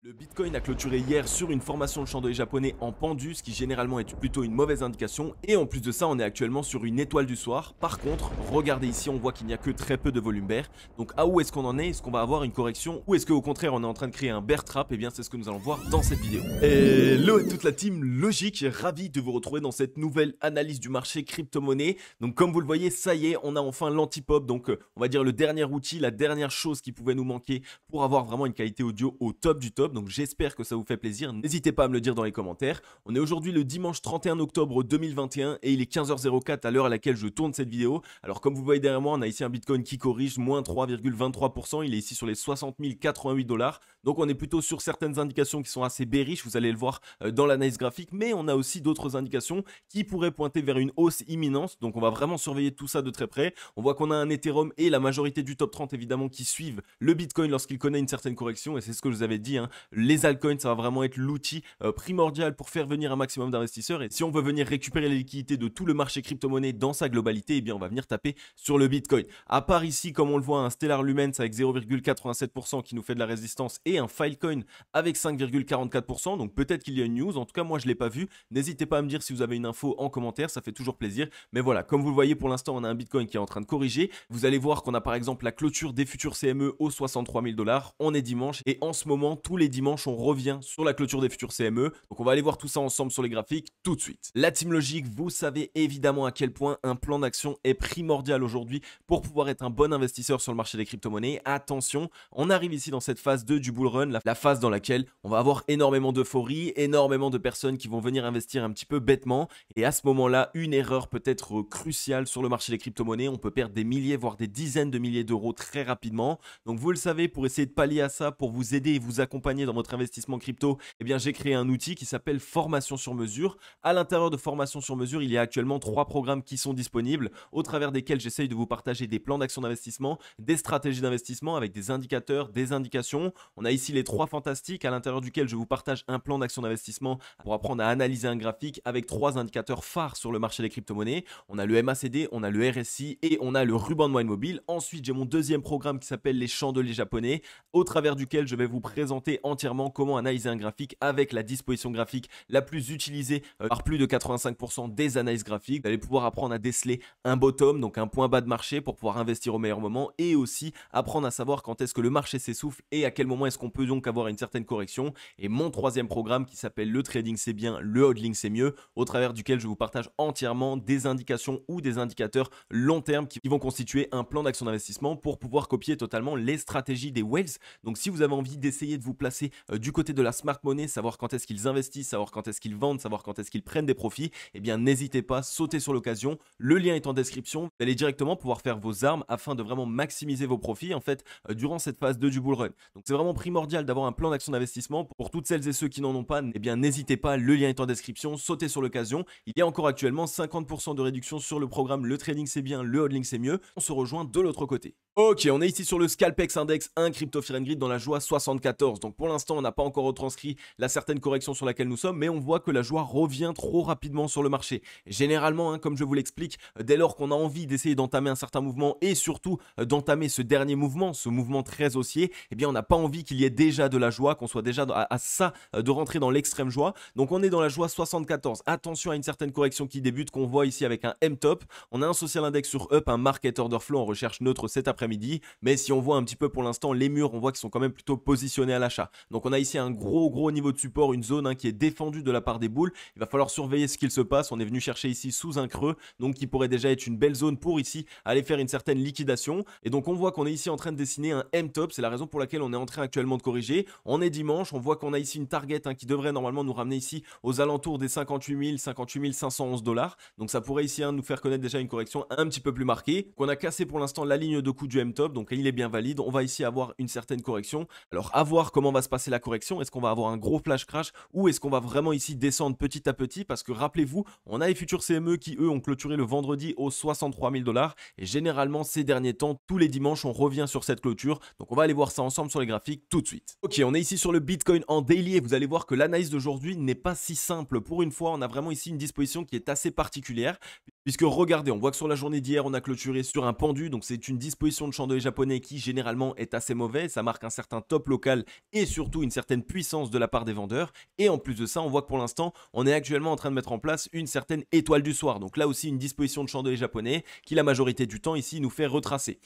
Le Bitcoin a clôturé hier sur une formation de chandelier japonais en pendu, ce qui généralement est plutôt une mauvaise indication. Et en plus de ça, on est actuellement sur une étoile du soir. Par contre, regardez ici, on voit qu'il n'y a que très peu de volume bear. Donc à où est-ce qu'on en est? Est-ce qu'on va avoir une correction? Ou est-ce qu'au contraire, on est en train de créer un bear trap? Et bien, c'est ce que nous allons voir dans cette vidéo. Hello à toute la team Logic, ravi de vous retrouver dans cette nouvelle analyse du marché crypto-monnaie. Donc comme vous le voyez, ça y est, on a enfin l'antipop. Donc on va dire le dernier outil, la dernière chose qui pouvait nous manquer pour avoir vraiment une qualité audio au top du top. Donc j'espère que ça vous fait plaisir. N'hésitez pas à me le dire dans les commentaires. On est aujourd'hui le dimanche 31 octobre 2021 et il est 15h04 à l'heure à laquelle je tourne cette vidéo. Alors comme vous voyez derrière moi, on a ici un Bitcoin qui corrige, moins 3,23%. Il est ici sur les 60 088 $. Donc on est plutôt sur certaines indications qui sont assez bearish, vous allez le voir dans l'analyse graphique. Mais on a aussi d'autres indications qui pourraient pointer vers une hausse imminente. Donc on va vraiment surveiller tout ça de très près. On voit qu'on a un Ethereum et la majorité du top 30 évidemment qui suivent le Bitcoin lorsqu'il connaît une certaine correction. Et c'est ce que je vous avais dit, hein. Les altcoins, ça va vraiment être l'outil primordial pour faire venir un maximum d'investisseurs. Et si on veut venir récupérer les liquidités de tout le marché crypto-monnaie dans sa globalité, eh bien on va venir taper sur le Bitcoin. À part ici, comme on le voit, un Stellar Lumens avec 0,87% qui nous fait de la résistance et un Filecoin avec 5,44%. Donc peut-être qu'il y a une news. En tout cas, moi, je ne l'ai pas vu. N'hésitez pas à me dire si vous avez une info en commentaire. Ça fait toujours plaisir. Mais voilà, comme vous le voyez, pour l'instant, on a un Bitcoin qui est en train de corriger. Vous allez voir qu'on a par exemple la clôture des futurs CME aux 63 000 $. On est dimanche et en ce moment, tous les dimanches, on revient sur la clôture des futurs CME. Donc on va aller voir tout ça ensemble sur les graphiques tout de suite. La team Logic, vous savez évidemment à quel point un plan d'action est primordial aujourd'hui pour pouvoir être un bon investisseur sur le marché des crypto-monnaies. Attention, on arrive ici dans cette phase 2 du bull run, la phase dans laquelle on va avoir énormément d'euphorie, énormément de personnes qui vont venir investir un petit peu bêtement. Et à ce moment-là, une erreur peut être cruciale sur le marché des crypto-monnaies. On peut perdre des milliers, voire des dizaines de milliers d'euros très rapidement. Donc vous le savez, pour essayer de pallier à ça, pour vous aider et vous accompagner dans votre investissement crypto, eh bien j'ai créé un outil qui s'appelle Formation sur mesure. À l'intérieur de Formation sur mesure, il y a actuellement 3 programmes qui sont disponibles, au travers desquels j'essaye de vous partager des plans d'action d'investissement, des stratégies d'investissement avec des indicateurs, des indications. On a ici les 3 fantastiques, à l'intérieur duquel je vous partage un plan d'action d'investissement pour apprendre à analyser un graphique avec 3 indicateurs phares sur le marché des crypto-monnaies. On a le MACD, on a le RSI et on a le ruban de moyenne mobile. Ensuite, j'ai mon deuxième programme qui s'appelle les chandeliers japonais, au travers duquel je vais vous présenter entièrement comment analyser un graphique avec la disposition graphique la plus utilisée par plus de 85% des analyses graphiques. Vous allez pouvoir apprendre à déceler un bottom, donc un point bas de marché pour pouvoir investir au meilleur moment, et aussi apprendre à savoir quand est-ce que le marché s'essouffle et à quel moment est-ce qu'on peut donc avoir une certaine correction. Et mon troisième programme qui s'appelle le trading c'est bien, le hodling c'est mieux, au travers duquel je vous partage entièrement des indications ou des indicateurs long terme qui vont constituer un plan d'action d'investissement pour pouvoir copier totalement les stratégies des whales. Donc si vous avez envie d'essayer de vous placer du côté de la smart money, savoir quand est-ce qu'ils investissent, savoir quand est-ce qu'ils vendent, savoir quand est-ce qu'ils prennent des profits, eh bien n'hésitez pas, sautez sur l'occasion. Le lien est en description. Vous allez directement pouvoir faire vos armes afin de vraiment maximiser vos profits en fait durant cette phase 2 du bull run. Donc c'est vraiment primordial d'avoir un plan d'action d'investissement. Pour toutes celles et ceux qui n'en ont pas, eh bien n'hésitez pas, le lien est en description, sautez sur l'occasion. Il y a encore actuellement 50% de réduction sur le programme Le Trading c'est bien, le Hodling c'est mieux. On se rejoint de l'autre côté. Ok, on est ici sur le Scalpex Index 1 Crypto Fear and Greed dans la joie 74. Donc pour l'instant, on n'a pas encore retranscrit la certaine correction sur laquelle nous sommes, mais on voit que la joie revient trop rapidement sur le marché. Généralement, hein, comme je vous l'explique, dès lors qu'on a envie d'essayer d'entamer un certain mouvement et surtout d'entamer ce dernier mouvement, ce mouvement très haussier, eh bien on n'a pas envie qu'il y ait déjà de la joie, qu'on soit déjà à ça de rentrer dans l'extrême joie. Donc on est dans la joie 74. Attention à une certaine correction qui débute, qu'on voit ici avec un M-top. On a un social index sur up, un market order flow en recherche neutre cet après-midi. Mais si on voit un petit peu pour l'instant les murs, on voit qu'ils sont quand même plutôt positionnés à l'achat. Donc on a ici un gros niveau de support, une zone qui est défendue de la part des bulls. Il va falloir surveiller ce qu'il se passe. On est venu chercher ici sous un creux, donc qui pourrait déjà être une belle zone pour ici aller faire une certaine liquidation. Et donc on voit qu'on est ici en train de dessiner un M-top. C'est la raison pour laquelle on est en train actuellement de corriger. On est dimanche, on voit qu'on a ici une target qui devrait normalement nous ramener ici aux alentours des 58 511 $. Donc ça pourrait ici nous faire connaître déjà une correction un petit peu plus marquée. Qu'on a cassé pour l'instant la ligne de coup du M-top, donc il est bien valide. On va ici avoir une certaine correction. Alors à voir comment va se passer la correction. Est-ce qu'on va avoir un gros flash crash ou est-ce qu'on va vraiment ici descendre petit à petit? Parce que rappelez-vous, on a les futurs CME qui eux ont clôturé le vendredi aux 63 000 $. Et généralement ces derniers temps, tous les dimanches, on revient sur cette clôture. Donc on va aller voir ça ensemble sur les graphiques tout de suite. Ok, on est ici sur le Bitcoin en daily et vous allez voir que l'analyse d'aujourd'hui n'est pas si simple. Pour une fois, on a vraiment ici une disposition qui est assez particulière. Puisque regardez, on voit que sur la journée d'hier, on a clôturé sur un pendu. Donc c'est une disposition de chandelier japonais qui généralement est assez mauvais. Ça marque un certain top local et surtout une certaine puissance de la part des vendeurs. Et en plus de ça, on voit que pour l'instant, on est actuellement en train de mettre en place une certaine étoile du soir. Donc là aussi, une disposition de chandelier japonais qui la majorité du temps ici nous fait retracer.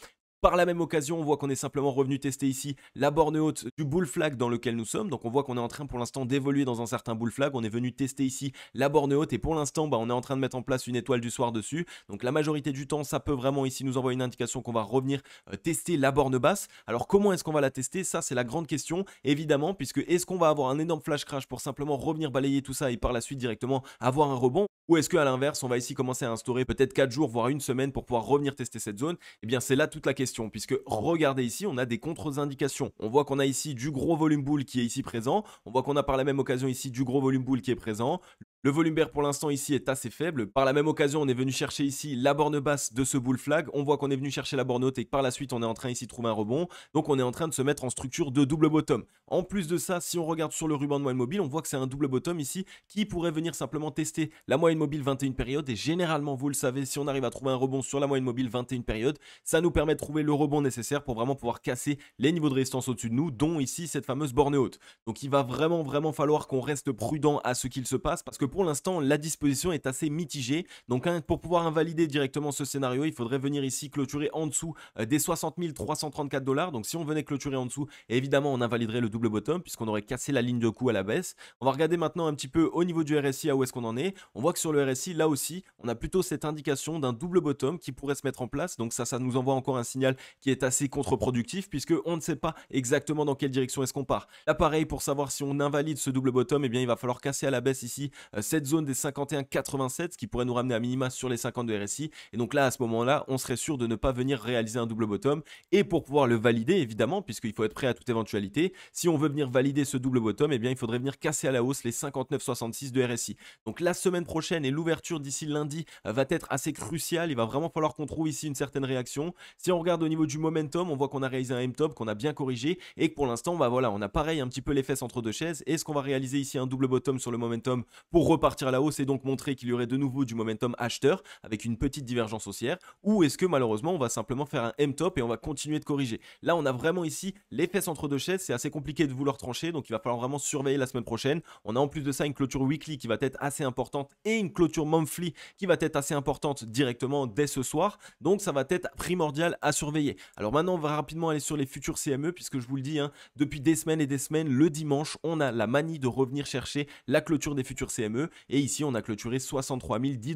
Par la même occasion, on voit qu'on est simplement revenu tester ici la borne haute du bull flag dans lequel nous sommes. Donc on voit qu'on est en train pour l'instant d'évoluer dans un certain bull flag. On est venu tester ici la borne haute et pour l'instant, on est en train de mettre en place une étoile du soir dessus. Donc la majorité du temps, ça peut vraiment ici nous envoyer une indication qu'on va revenir tester la borne basse. Alors comment est-ce qu'on va la tester? Ça, c'est la grande question, évidemment, puisque est-ce qu'on va avoir un énorme flash crash pour simplement revenir balayer tout ça et par la suite directement avoir un rebond? Ou est-ce qu'à l'inverse, on va ici commencer à instaurer peut-être 4 jours, voire une semaine pour pouvoir revenir tester cette zone? Eh bien, c'est là toute la question, puisque regardez ici, on a des contre-indications. On voit qu'on a ici du gros volume bull qui est ici présent. On voit qu'on a par la même occasion ici du gros volume bull qui est présent. Le volume bear pour l'instant ici est assez faible. Par la même occasion, on est venu chercher ici la borne basse de ce bull flag. On voit qu'on est venu chercher la borne haute et que par la suite, on est en train ici de trouver un rebond. Donc, on est en train de se mettre en structure de double bottom. En plus de ça, si on regarde sur le ruban de moyenne mobile, on voit que c'est un double bottom ici qui pourrait venir simplement tester la moyenne mobile 21 périodes. Et généralement, vous le savez, si on arrive à trouver un rebond sur la moyenne mobile 21 périodes, ça nous permet de trouver le rebond nécessaire pour vraiment pouvoir casser les niveaux de résistance au-dessus de nous, dont ici cette fameuse borne haute. Donc, il va vraiment falloir qu'on reste prudent à ce qu'il se passe parce que pour l'instant, la disposition est assez mitigée. Donc pour pouvoir invalider directement ce scénario, il faudrait venir ici clôturer en dessous des 60 334 $. Donc si on venait clôturer en dessous, évidemment on invaliderait le double bottom puisqu'on aurait cassé la ligne de coup à la baisse. On va regarder maintenant un petit peu au niveau du RSI à où est-ce qu'on en est. On voit que sur le RSI, là aussi, on a plutôt cette indication d'un double bottom qui pourrait se mettre en place. Donc ça nous envoie encore un signal qui est assez contre-productif puisque on ne sait pas exactement dans quelle direction est-ce qu'on part. Là pareil, pour savoir si on invalide ce double bottom, eh bien il va falloir casser à la baisse ici cette zone des 51,87, ce qui pourrait nous ramener à minima sur les 50 de RSI. Et donc là, à ce moment-là, on serait sûr de ne pas venir réaliser un double bottom. Et pour pouvoir le valider, évidemment, puisqu'il faut être prêt à toute éventualité, si on veut venir valider ce double bottom, eh bien, il faudrait venir casser à la hausse les 59,66 de RSI. Donc la semaine prochaine et l'ouverture d'ici lundi va être assez cruciale. Il va vraiment falloir qu'on trouve ici une certaine réaction. Si on regarde au niveau du momentum, on voit qu'on a réalisé un M-top, qu'on a bien corrigé et que pour l'instant, voilà, on a pareil un petit peu les fesses entre deux chaises. Est-ce qu'on va réaliser ici un double bottom sur le momentum pour repartir à la hausse et donc montrer qu'il y aurait de nouveau du momentum acheteur avec une petite divergence haussière, ou est-ce que malheureusement on va simplement faire un M-top et on va continuer de corriger? Là on a vraiment ici les fesses entre deux chaises, c'est assez compliqué de vouloir trancher, donc il va falloir vraiment surveiller la semaine prochaine. On a en plus de ça une clôture weekly qui va être assez importante et une clôture monthly qui va être assez importante directement dès ce soir, donc ça va être primordial à surveiller. Alors maintenant on va rapidement aller sur les futurs CME puisque je vous le dis, depuis des semaines et des semaines, le dimanche on a la manie de revenir chercher la clôture des futurs CME et ici on a clôturé 63 010 $.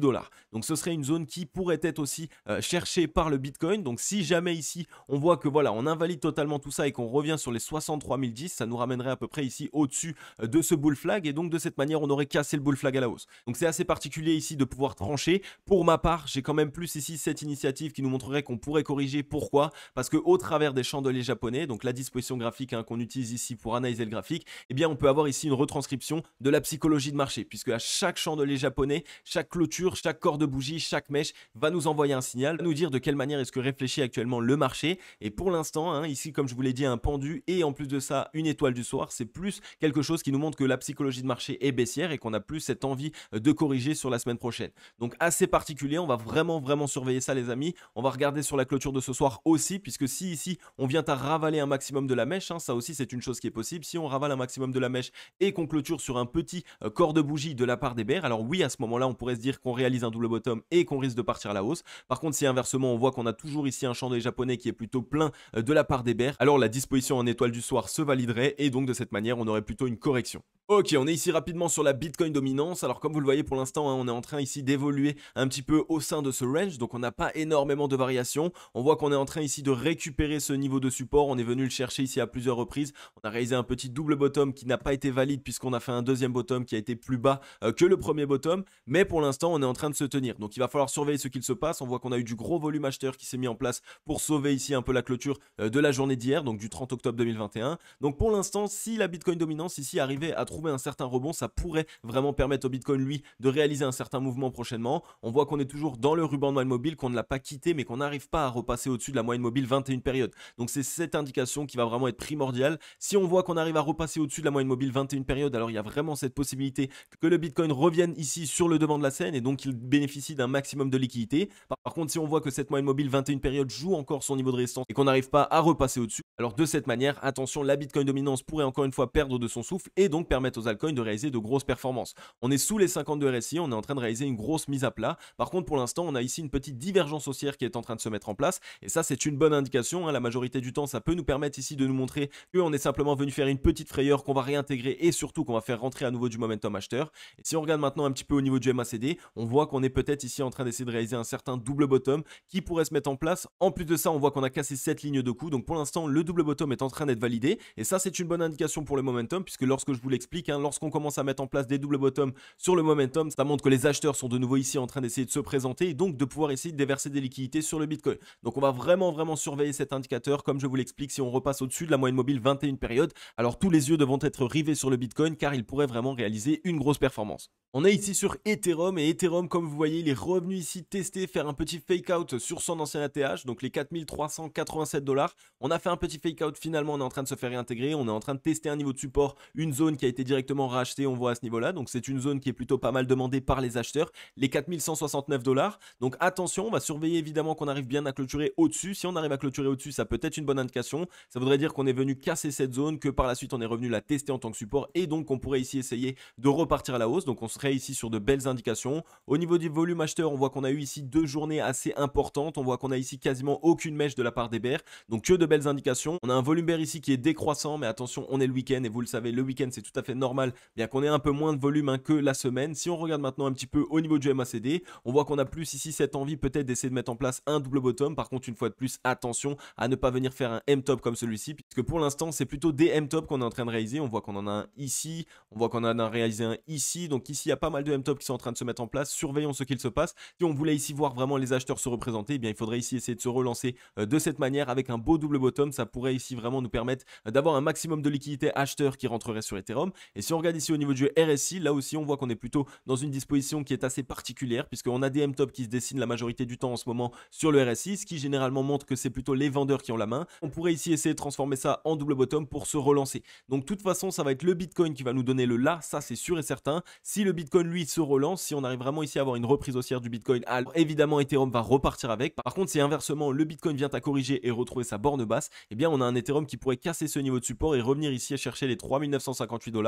Donc ce serait une zone qui pourrait être aussi cherchée par le Bitcoin. Donc si jamais ici on voit que voilà, on invalide totalement tout ça et qu'on revient sur les 63 010, ça nous ramènerait à peu près ici au-dessus de ce bull flag et donc de cette manière on aurait cassé le bull flag à la hausse. Donc c'est assez particulier ici de pouvoir trancher. Pour ma part, j'ai quand même plus ici cette initiative qui nous montrerait qu'on pourrait corriger. Pourquoi? Parce que au travers des chandeliers japonais, donc la disposition graphique qu'on utilise ici pour analyser le graphique, eh bien on peut avoir ici une retranscription de la psychologie de marché puisque à chaque chandelier japonais, chaque clôture, chaque corps de bougie, chaque mèche va nous envoyer un signal, va nous dire de quelle manière est-ce que réfléchit actuellement le marché. Et pour l'instant, ici, comme je vous l'ai dit, un pendu et en plus de ça, une étoile du soir, c'est plus quelque chose qui nous montre que la psychologie de marché est baissière et qu'on a plus cette envie de corriger sur la semaine prochaine. Donc assez particulier, on va vraiment surveiller ça les amis. On va regarder sur la clôture de ce soir aussi, puisque si ici, on vient à ravaler un maximum de la mèche, ça aussi c'est une chose qui est possible. Si on ravale un maximum de la mèche et qu'on clôture sur un petit corps de bougie de la part des bears, alors oui, à ce moment-là, on pourrait se dire qu'on réalise un double bottom et qu'on risque de partir à la hausse. Par contre, si inversement, on voit qu'on a toujours ici un chandelier japonais qui est plutôt plein de la part des bears, alors la disposition en étoile du soir se validerait et donc de cette manière, on aurait plutôt une correction. Ok, on est ici rapidement sur la Bitcoin dominance. Alors comme vous le voyez pour l'instant, on est en train ici d'évoluer un petit peu au sein de ce range. Donc on n'a pas énormément de variations. On voit qu'on est en train ici de récupérer ce niveau de support. On est venu le chercher ici à plusieurs reprises. On a réalisé un petit double bottom qui n'a pas été valide puisqu'on a fait un deuxième bottom qui a été plus bas que le premier bottom. Mais pour l'instant, on est en train de se tenir. Donc il va falloir surveiller ce qu'il se passe. On voit qu'on a eu du gros volume acheteur qui s'est mis en place pour sauver ici un peu la clôture de la journée d'hier, donc du 30 octobre 2021. Donc pour l'instant, si la Bitcoin dominance ici arrivait à trouver retrouver un certain rebond, ça pourrait vraiment permettre au Bitcoin, lui, de réaliser un certain mouvement prochainement. On voit qu'on est toujours dans le ruban de moyenne mobile, qu'on ne l'a pas quitté, mais qu'on n'arrive pas à repasser au-dessus de la moyenne mobile 21 périodes. Donc c'est cette indication qui va vraiment être primordiale. Si on voit qu'on arrive à repasser au-dessus de la moyenne mobile 21 périodes, alors il y a vraiment cette possibilité que le Bitcoin revienne ici sur le devant de la scène et donc il bénéficie d'un maximum de liquidité. Par contre, si on voit que cette moyenne mobile 21 périodes joue encore son niveau de résistance et qu'on n'arrive pas à repasser au-dessus, alors de cette manière, attention, la Bitcoin dominance pourrait encore une fois perdre de son souffle et donc permettre aux altcoins de réaliser de grosses performances. On est sous les 52 RSI, on est en train de réaliser une grosse mise à plat. Par contre, pour l'instant, on a ici une petite divergence haussière qui est en train de se mettre en place et ça, c'est une bonne indication. La majorité du temps, ça peut nous permettre ici de nous montrer qu'on est simplement venu faire une petite frayeur qu'on va réintégrer et surtout qu'on va faire rentrer à nouveau du momentum acheteur. Et si on regarde maintenant un petit peu au niveau du MACD, on voit qu'on est peut-être ici en train d'essayer de réaliser un certain double bottom qui pourrait se mettre en place. En plus de ça, on voit qu'on a cassé cette ligne de coup. Donc pour l'instant, le double bottom est en train d'être validé et ça, c'est une bonne indication pour le momentum puisque lorsque je vous l'explique, lorsqu'on commence à mettre en place des double bottoms sur le momentum, ça montre que les acheteurs sont de nouveau ici en train d'essayer de se présenter et donc de pouvoir essayer de déverser des liquidités sur le Bitcoin. Donc on va vraiment surveiller cet indicateur comme je vous l'explique. Si on repasse au-dessus de la moyenne mobile 21 période, alors tous les yeux devront être rivés sur le Bitcoin car il pourrait vraiment réaliser une grosse performance. On est ici sur Ethereum et Ethereum, comme vous voyez, il est revenu ici tester, faire un petit fake out sur son ancien ATH, donc les 4387 $. On a fait un petit fake out, finalement on est en train de se faire réintégrer, on est en train de tester un niveau de support, une zone qui a été directement rachetée, on voit à ce niveau là, donc c'est une zone qui est plutôt pas mal demandée par les acheteurs, les 4169 $. Donc attention, on va surveiller évidemment qu'on arrive bien à clôturer au-dessus. Si on arrive à clôturer au-dessus, ça peut être une bonne indication, ça voudrait dire qu'on est venu casser cette zone, que par la suite on est revenu la tester en tant que support et donc on pourrait ici essayer de repartir à la hausse. Donc on serait ici sur de belles indications. Au niveau du volume acheteur, on voit qu'on a eu ici 2 journées assez importantes, on voit qu'on a ici quasiment aucune mèche de la part des bears, donc que de belles indications. On a un volume bear ici qui est décroissant, mais attention, on est le week-end et vous le savez, le week-end c'est tout à fait normal, bien qu'on ait un peu moins de volume que la semaine. Si on regarde maintenant un petit peu au niveau du MACD, on voit qu'on a plus ici cette envie peut-être d'essayer de mettre en place un double bottom. Par contre, une fois de plus, attention à ne pas venir faire un M-top comme celui-ci, puisque pour l'instant c'est plutôt des M-top qu'on est en train de réaliser. On voit qu'on en a un ici, on voit qu'on en a réalisé un ici, donc ici il y a pas mal de M-top qui sont en train de se mettre en place. Surveillons ce qu'il se passe. Si on voulait ici voir vraiment les acheteurs se représenter, eh bien il faudrait ici essayer de se relancer de cette manière avec un beau double bottom. Ça pourrait ici vraiment nous permettre d'avoir un maximum de liquidité acheteur qui rentrerait sur Ethereum. Et si on regarde ici au niveau du RSI, là aussi on voit qu'on est plutôt dans une disposition qui est assez particulière, puisqu'on a des M-top qui se dessinent la majorité du temps en ce moment sur le RSI, ce qui généralement montre que c'est plutôt les vendeurs qui ont la main. On pourrait ici essayer de transformer ça en double bottom pour se relancer. Donc de toute façon, ça va être le Bitcoin qui va nous donner le là, ça c'est sûr et certain. Si le Bitcoin lui se relance, si on arrive vraiment ici à avoir une reprise haussière du Bitcoin, alors évidemment Ethereum va repartir avec. Par contre, si inversement le Bitcoin vient à corriger et retrouver sa borne basse, eh bien on a un Ethereum qui pourrait casser ce niveau de support et revenir ici à chercher les 3958 $,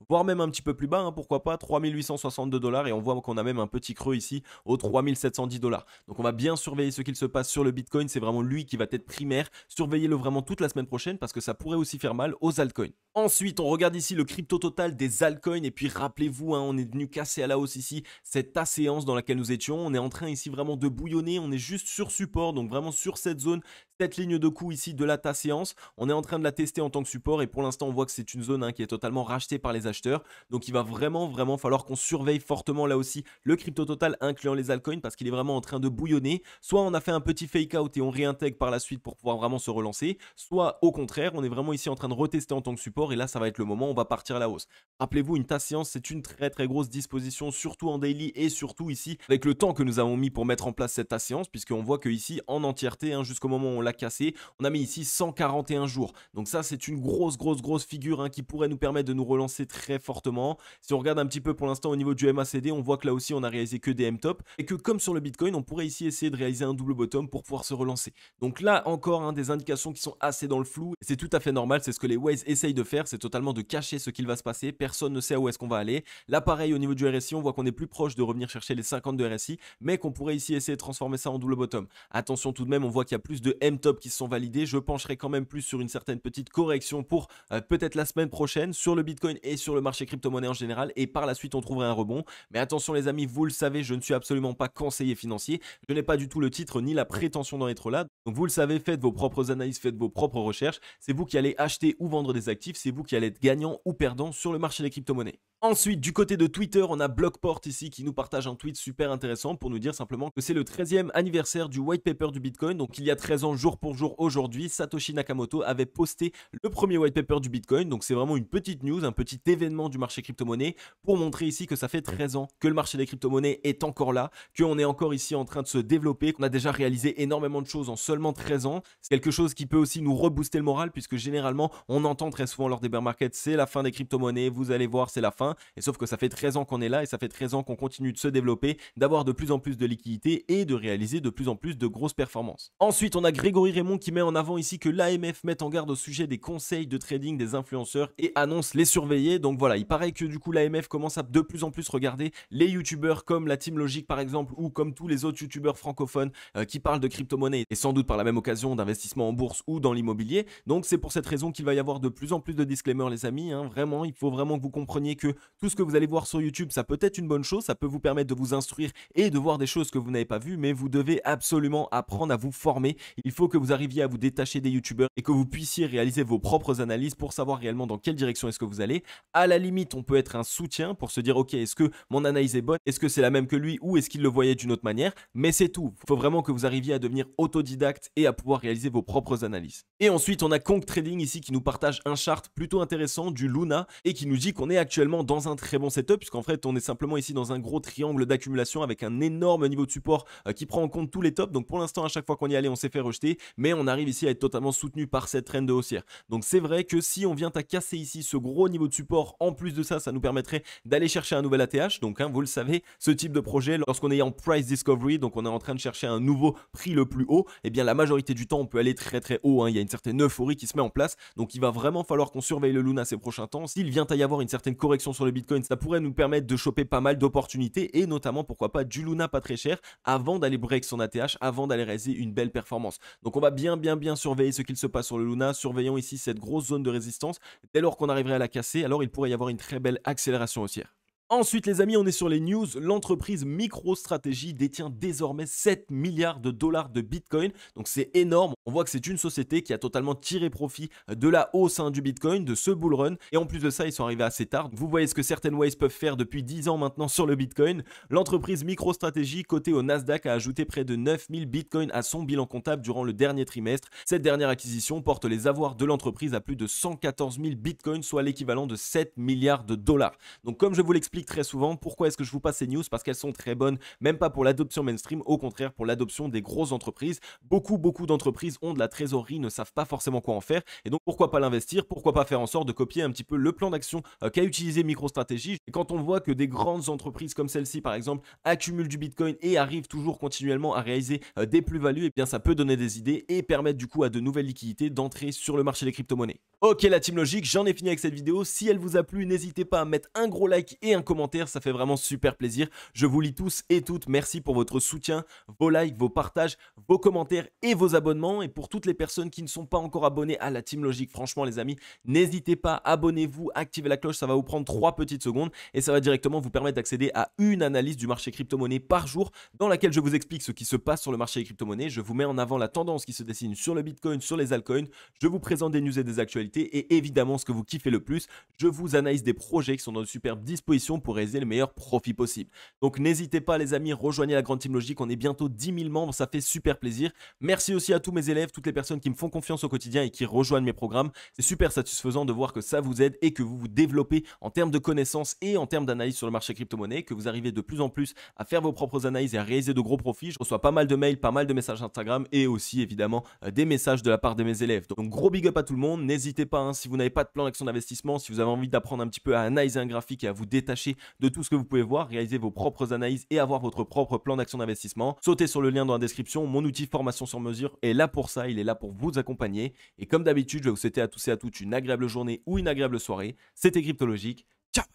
voire même un petit peu plus bas, pourquoi pas 3862 $, et on voit qu'on a même un petit creux ici aux 3710 $. Donc on va bien surveiller ce qu'il se passe sur le Bitcoin, c'est vraiment lui qui va être primaire. Surveillez-le vraiment toute la semaine prochaine parce que ça pourrait aussi faire mal aux altcoins. Ensuite, on regarde ici le crypto total des altcoins et puis rappelez-vous, on est venu casser à la hausse ici cette séance dans laquelle nous étions. On est en train ici vraiment de bouillonner, on est juste sur support, donc vraiment sur cette zone, cette ligne de coup ici de la séance. On est en train de la tester en tant que support et pour l'instant on voit que c'est une zone qui est totalement rachetée par les acheteurs. Donc il va vraiment falloir qu'on surveille fortement là aussi le crypto total incluant les altcoins parce qu'il est vraiment en train de bouillonner. Soit on a fait un petit fake out et on réintègre par la suite pour pouvoir vraiment se relancer, soit au contraire on est vraiment ici en train de retester en tant que support et là ça va être le moment où on va partir à la hausse. Rappelez-vous, une séance c'est une très grosse disposition, surtout en daily et surtout ici avec le temps que nous avons mis pour mettre en place cette séance, puisqu'on voit que ici en entièreté jusqu'au moment où on l'a cassé, on a mis ici 141 jours. Donc ça c'est une grosse figure qui pourrait nous permettre de nous relancer très fortement. Si on regarde un petit peu pour l'instant au niveau du MACD, on voit que là aussi on a réalisé que des M-top et que comme sur le Bitcoin, on pourrait ici essayer de réaliser un double bottom pour pouvoir se relancer. Donc là encore des indications qui sont assez dans le flou. C'est tout à fait normal, c'est ce que les Waze essayent de faire, c'est totalement de cacher ce qu'il va se passer. Personne ne sait où est-ce qu'on va aller. Là pareil au niveau du RSI, on voit qu'on est plus proche de revenir chercher les 50 de RSI, mais qu'on pourrait ici essayer de transformer ça en double bottom. Attention tout de même, on voit qu'il y a plus de M-top qui se sont validés. Je pencherai quand même plus sur une certaine petite correction pour peut-être la semaine prochaine sur le Bitcoin et sur le marché crypto-monnaie en général, et par la suite on trouverait un rebond. Mais attention les amis, vous le savez, je ne suis absolument pas conseiller financier, je n'ai pas du tout le titre ni la prétention d'en être là, donc vous le savez, faites vos propres analyses, faites vos propres recherches, c'est vous qui allez acheter ou vendre des actifs, c'est vous qui allez être gagnant ou perdant sur le marché des crypto-monnaies. Ensuite, du côté de Twitter, on a Blockport ici qui nous partage un tweet super intéressant pour nous dire simplement que c'est le 13e anniversaire du white paper du Bitcoin. Donc il y a 13 ans, jour pour jour, aujourd'hui, Satoshi Nakamoto avait posté le premier white paper du Bitcoin. Donc c'est vraiment une petite news, un petit événement du marché crypto-monnaie pour montrer ici que ça fait 13 ans que le marché des crypto-monnaies est encore là, qu'on est encore ici en train de se développer, qu'on a déjà réalisé énormément de choses en seulement 13 ans. C'est quelque chose qui peut aussi nous rebooster le moral puisque généralement, on entend très souvent lors des bear markets, c'est la fin des crypto-monnaies, vous allez voir, c'est la fin. Et sauf que ça fait 13 ans qu'on est là et ça fait 13 ans qu'on continue de se développer, d'avoir de plus en plus de liquidités et de réaliser de plus en plus de grosses performances. Ensuite, on a Grégory Raymond qui met en avant ici que l'AMF met en garde au sujet des conseils de trading des influenceurs et annonce les surveiller. Donc voilà, il paraît que du coup l'AMF commence à de plus en plus regarder les youtubeurs comme la Team Logic par exemple ou comme tous les autres youtubeurs francophones qui parlent de crypto-monnaie et sans doute par la même occasion d'investissement en bourse ou dans l'immobilier. Donc c'est pour cette raison qu'il va y avoir de plus en plus de disclaimers les amis. Vraiment, il faut vraiment que vous compreniez que tout ce que vous allez voir sur YouTube, ça peut être une bonne chose, ça peut vous permettre de vous instruire et de voir des choses que vous n'avez pas vues, mais vous devez absolument apprendre à vous former. Il faut que vous arriviez à vous détacher des youtubeurs et que vous puissiez réaliser vos propres analyses pour savoir réellement dans quelle direction est-ce que vous allez. À la limite, on peut être un soutien pour se dire ok, est-ce que mon analyse est bonne, est-ce que c'est la même que lui ou est-ce qu'il le voyait d'une autre manière, mais c'est tout. Il faut vraiment que vous arriviez à devenir autodidacte et à pouvoir réaliser vos propres analyses. Et ensuite, on a Kong Trading ici qui nous partage un chart plutôt intéressant du Luna et qui nous dit qu'on est actuellement dans un très bon setup puisqu'en fait on est simplement ici dans un gros triangle d'accumulation avec un énorme niveau de support qui prend en compte tous les tops. Donc pour l'instant à chaque fois qu'on y allait on s'est fait rejeter, mais on arrive ici à être totalement soutenu par cette trend de haussière. Donc c'est vrai que si on vient à casser ici ce gros niveau de support, en plus de ça, ça nous permettrait d'aller chercher un nouvel ATH. Donc vous le savez, ce type de projet, lorsqu'on est en price discovery, donc on est en train de chercher un nouveau prix le plus haut, et bien la majorité du temps on peut aller très très haut. Il y a une certaine euphorie qui se met en place, donc il va vraiment falloir qu'on surveille le Luna ces prochains temps. S'il vient à y avoir une certaine correction sur le Bitcoin, ça pourrait nous permettre de choper pas mal d'opportunités et notamment pourquoi pas du Luna pas très cher avant d'aller break son ATH, avant d'aller réaliser une belle performance. Donc on va bien surveiller ce qu'il se passe sur le Luna. Surveillons ici cette grosse zone de résistance. Dès lors qu'on arriverait à la casser, alors il pourrait y avoir une très belle accélération haussière. Ensuite les amis, on est sur les news. L'entreprise MicroStrategy détient désormais 7 milliards de dollars de Bitcoin. Donc c'est énorme. On voit que c'est une société qui a totalement tiré profit de la hausse du Bitcoin, de ce bull run. Et en plus de ça, ils sont arrivés assez tard. Vous voyez ce que certaines ways peuvent faire depuis 10 ans maintenant sur le Bitcoin. L'entreprise MicroStrategy, cotée au Nasdaq, a ajouté près de 9000 Bitcoins à son bilan comptable durant le dernier trimestre. Cette dernière acquisition porte les avoirs de l'entreprise à plus de 114 000 Bitcoins, soit l'équivalent de 7 milliards de dollars. Donc comme je vous l'explique très souvent, pourquoi est-ce que je vous passe ces news? Parce qu'elles sont très bonnes, même pas pour l'adoption mainstream, au contraire pour l'adoption des grosses entreprises. Beaucoup d'entreprises ont de la trésorerie, ne savent pas forcément quoi en faire, et donc pourquoi pas l'investir, pourquoi pas faire en sorte de copier un petit peu le plan d'action qu'a utilisé MicroStrategy. Et quand on voit que des grandes entreprises comme celle-ci par exemple accumulent du Bitcoin et arrivent toujours continuellement à réaliser des plus-values, et bien ça peut donner des idées et permettre du coup à de nouvelles liquidités d'entrer sur le marché des crypto-monnaies. Ok la team logique, j'en ai fini avec cette vidéo. Si elle vous a plu, n'hésitez pas à mettre un gros like et un commentaire, ça fait vraiment super plaisir. Je vous lis tous et toutes, merci pour votre soutien, vos likes, vos partages, vos commentaires et vos abonnements. Et pour toutes les personnes qui ne sont pas encore abonnées à la team logique, franchement les amis, n'hésitez pas, abonnez-vous, activez la cloche, ça va vous prendre 3 petites secondes et ça va directement vous permettre d'accéder à une analyse du marché crypto-monnaie par jour dans laquelle je vous explique ce qui se passe sur le marché des crypto-monnaies. Je vous mets en avant la tendance qui se dessine sur le Bitcoin, sur les altcoins, je vous présente des news et des actualités et évidemment ce que vous kiffez le plus, je vous analyse des projets qui sont dans de superbes dispositions pour réaliser le meilleur profit possible. Donc n'hésitez pas les amis, rejoignez la grande team logique, on est bientôt 10 000 membres, ça fait super plaisir. Merci aussi à tous mes élèves, toutes les personnes qui me font confiance au quotidien et qui rejoignent mes programmes. C'est super satisfaisant de voir que ça vous aide et que vous vous développez en termes de connaissances et en termes d'analyse sur le marché crypto-monnaie, que vous arrivez de plus en plus à faire vos propres analyses et à réaliser de gros profits. Je reçois pas mal de mails, pas mal de messages Instagram et aussi évidemment des messages de la part de mes élèves. Donc gros big up à tout le monde, n'hésitez pas, si vous n'avez pas de plan d'action d'investissement, si vous avez envie d'apprendre un petit peu à analyser un graphique et à vous détacher de tout ce que vous pouvez voir, réaliser vos propres analyses et avoir votre propre plan d'action d'investissement, sautez sur le lien dans la description. Mon outil formation sur mesure est là pour ça, il est là pour vous accompagner. Et comme d'habitude, je vais vous souhaiter à tous et à toutes une agréable journée ou une agréable soirée. C'était Cryptologique. Ciao.